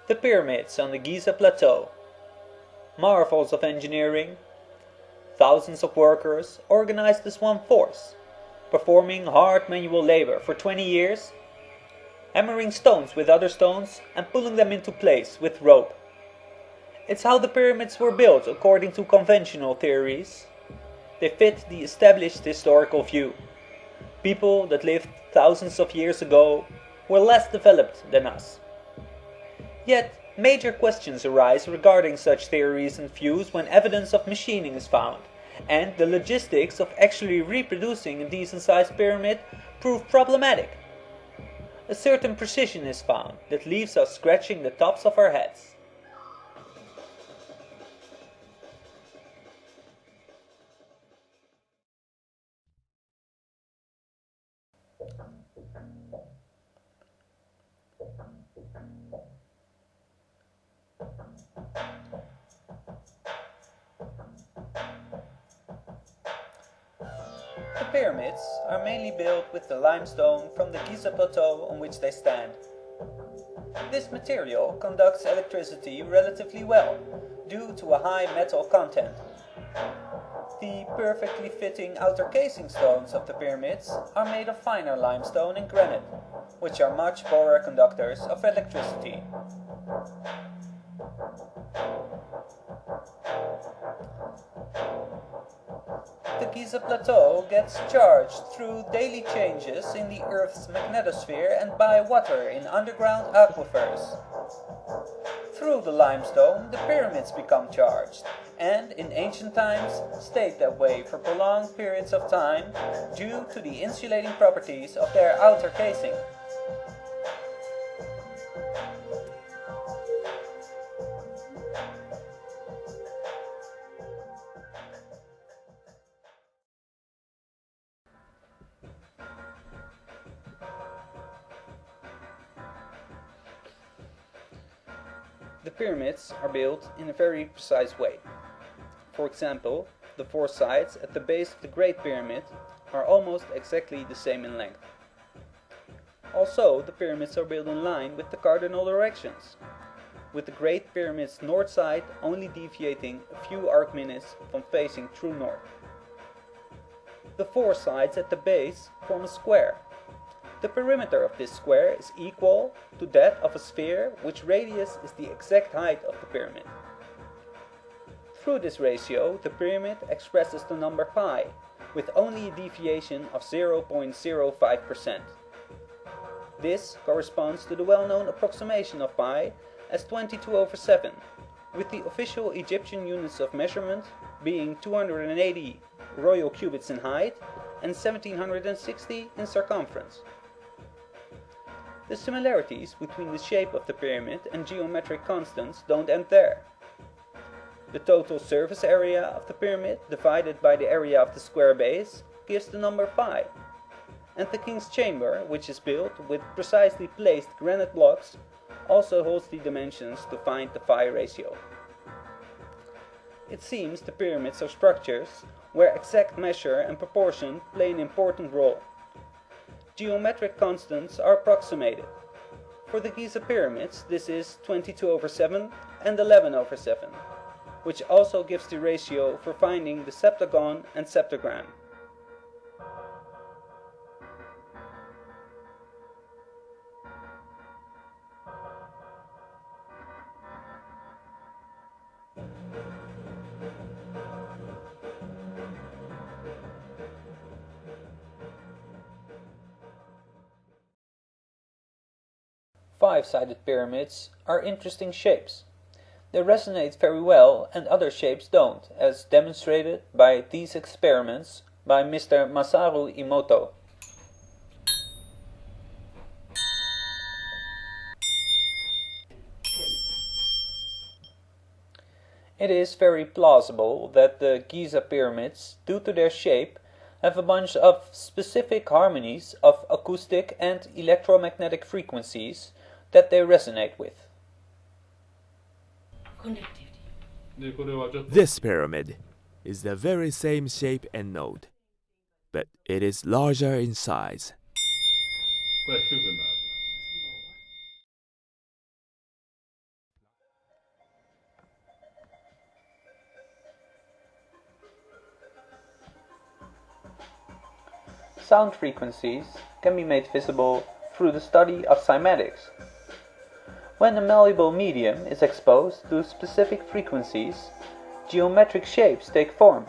The pyramids on the Giza Plateau. Marvels of engineering. Thousands of workers organized as one force, performing hard manual labor for 20 years, hammering stones with other stones and pulling them into place with rope. It's how the pyramids were built according to conventional theories. They fit the established historical view. People that lived thousands of years ago were less developed than us. Yet, major questions arise regarding such theories and views when evidence of machining is found, and the logistics of actually reproducing a decent-sized pyramid prove problematic. A certain precision is found that leaves us scratching the tops of our heads. The pyramids are mainly built with the limestone from the Giza Plateau on which they stand. This material conducts electricity relatively well, due to a high metal content. The perfectly fitting outer casing stones of the pyramids are made of finer limestone and granite, which are much poorer conductors of electricity. The Giza Plateau gets charged through daily changes in the Earth's magnetosphere and by water in underground aquifers. Through the limestone, the pyramids become charged, and in ancient times stayed that way for prolonged periods of time due to the insulating properties of their outer casing. The pyramids are built in a very precise way. For example, the 4 sides at the base of the Great Pyramid are almost exactly the same in length. Also, the pyramids are built in line with the cardinal directions, with the Great Pyramid's north side only deviating a few arc minutes from facing true north. The 4 sides at the base form a square. The perimeter of this square is equal to that of a sphere, which radius is the exact height of the pyramid. Through this ratio, the pyramid expresses the number pi, with only a deviation of 0.05%. This corresponds to the well-known approximation of pi as 22/7, with the official Egyptian units of measurement being 280 royal cubits in height and 1760 in circumference. The similarities between the shape of the pyramid and geometric constants don't end there. The total surface area of the pyramid divided by the area of the square base gives the number pi, and the king's chamber, which is built with precisely placed granite blocks, also holds the dimensions to find the phi ratio. It seems the pyramids are structures where exact measure and proportion play an important role. Geometric constants are approximated. For the Giza pyramids, this is 22/7 and 11/7, which also gives the ratio for finding the septagon and septagram. Five-sided pyramids are interesting shapes. They resonate very well and other shapes don't, as demonstrated by these experiments by Mr. Masaru Emoto. It is very plausible that the Giza pyramids, due to their shape, have a bunch of specific harmonies of acoustic and electromagnetic frequencies that they resonate with. This pyramid is the very same shape and node, but it is larger in size. Sound frequencies can be made visible through the study of cymatics. When a malleable medium is exposed to specific frequencies, geometric shapes take form.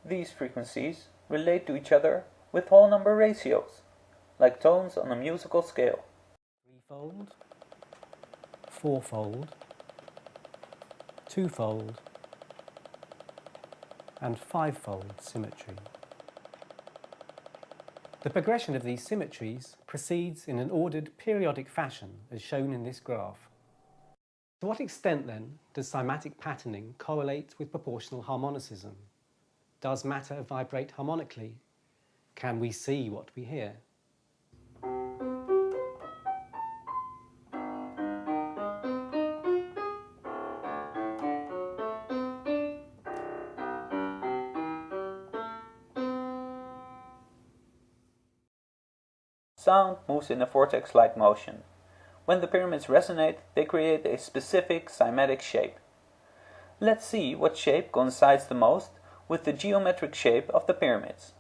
These frequencies relate to each other with whole number ratios, like tones on a musical scale. Threefold, fourfold, twofold, and fivefold symmetry. The progression of these symmetries proceeds in an ordered periodic fashion, as shown in this graph. To what extent, then, does cymatic patterning correlate with proportional harmonicism? Does matter vibrate harmonically? Can we see what we hear? Sound moves in a vortex-like motion. When the pyramids resonate, they create a specific cymatic shape. Let's see what shape coincides the most with the geometric shape of the pyramids.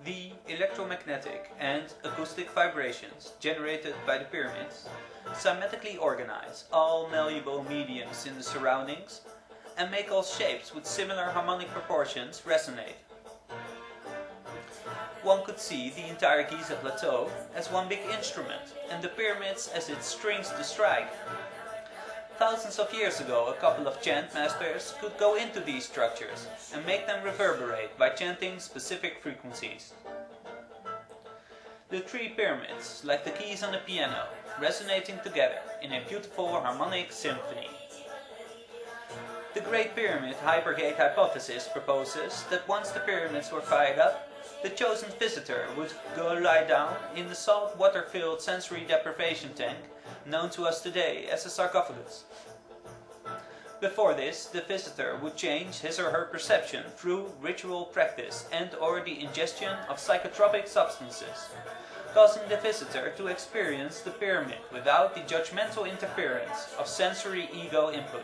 The electromagnetic and acoustic vibrations generated by the pyramids cymatically organize all malleable mediums in the surroundings and make all shapes with similar harmonic proportions resonate. One could see the entire Giza plateau as one big instrument and the pyramids as its strings to strike. Thousands of years ago, a couple of chant masters could go into these structures and make them reverberate by chanting specific frequencies. The three pyramids, like the keys on a piano, resonating together in a beautiful harmonic symphony. The Great Pyramid Hypergate hypothesis proposes that once the pyramids were fired up, the chosen visitor would go lie down in the salt water-filled sensory deprivation tank known to us today as a sarcophagus. Before this, the visitor would change his or her perception through ritual practice and/or the ingestion of psychotropic substances, causing the visitor to experience the pyramid without the judgmental interference of sensory ego input.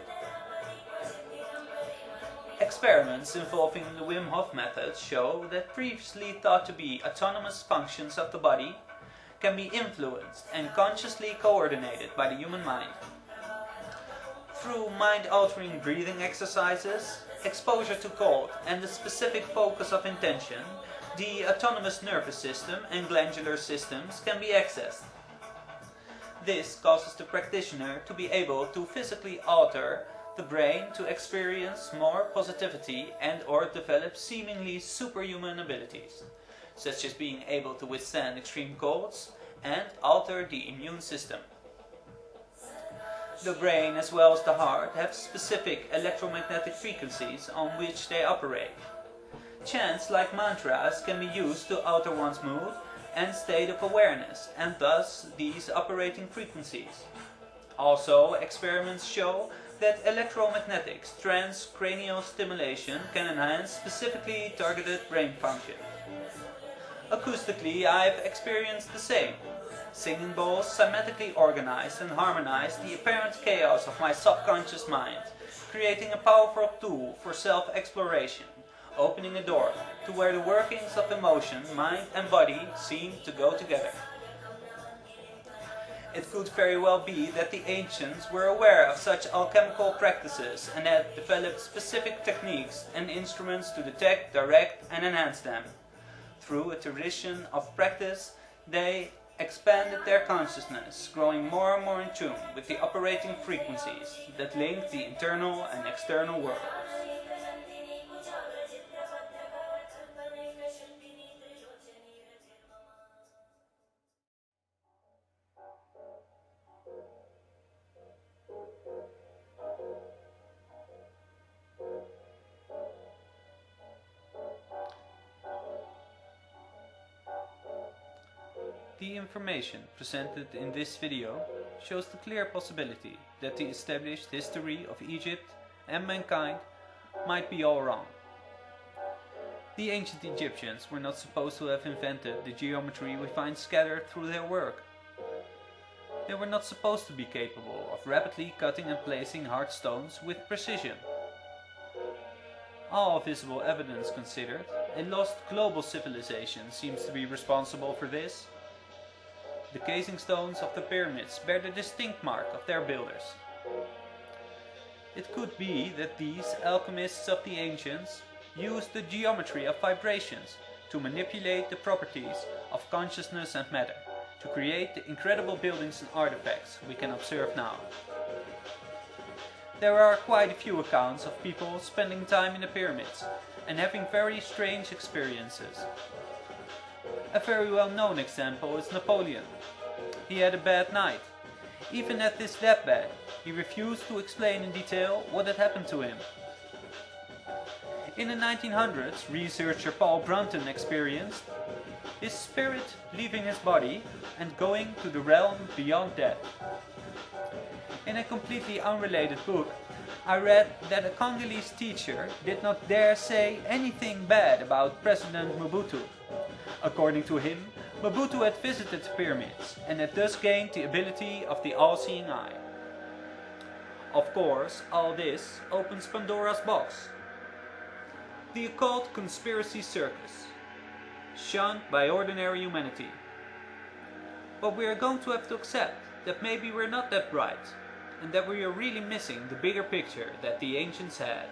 Experiments involving the Wim Hof method show that previously thought to be autonomous functions of the body can be influenced and consciously coordinated by the human mind. Through mind-altering breathing exercises, exposure to cold, and the specific focus of intention, the autonomous nervous system and glandular systems can be accessed. This causes the practitioner to be able to physically alter the brain to experience more positivity and or develop seemingly superhuman abilities, such as being able to withstand extreme colds and alter the immune system. The brain as well as the heart have specific electromagnetic frequencies on which they operate. Chants like mantras can be used to alter one's mood and state of awareness, and thus these operating frequencies. Also, experiments show that electromagnetic transcranial stimulation can enhance specifically targeted brain function. Acoustically, I've experienced the same. Singing bowls cymatically organize and harmonize the apparent chaos of my subconscious mind, creating a powerful tool for self-exploration, opening a door to where the workings of emotion, mind and body seem to go together. It could very well be that the ancients were aware of such alchemical practices and had developed specific techniques and instruments to detect, direct and enhance them. Through a tradition of practice, they expanded their consciousness, growing more and more in tune with the operating frequencies that link the internal and external worlds. The information presented in this video shows the clear possibility that the established history of Egypt and mankind might be all wrong. The ancient Egyptians were not supposed to have invented the geometry we find scattered through their work. They were not supposed to be capable of rapidly cutting and placing hard stones with precision. All visible evidence considered, a lost global civilization seems to be responsible for this. The casing stones of the pyramids bear the distinct mark of their builders. It could be that these alchemists of the ancients used the geometry of vibrations to manipulate the properties of consciousness and matter, to create the incredible buildings and artifacts we can observe now. There are quite a few accounts of people spending time in the pyramids and having very strange experiences. A very well-known example is Napoleon. He had a bad night. Even at his deathbed, he refused to explain in detail what had happened to him. In the 1900s, researcher Paul Brunton experienced his spirit leaving his body and going to the realm beyond death. In a completely unrelated book, I read that a Congolese teacher did not dare say anything bad about President Mobutu. According to him, Mobutu had visited the pyramids and had thus gained the ability of the all-seeing eye. Of course, all this opens Pandora's box. The occult conspiracy circus, shunned by ordinary humanity. But we are going to have to accept that maybe we're not that bright, and that we are really missing the bigger picture that the ancients had.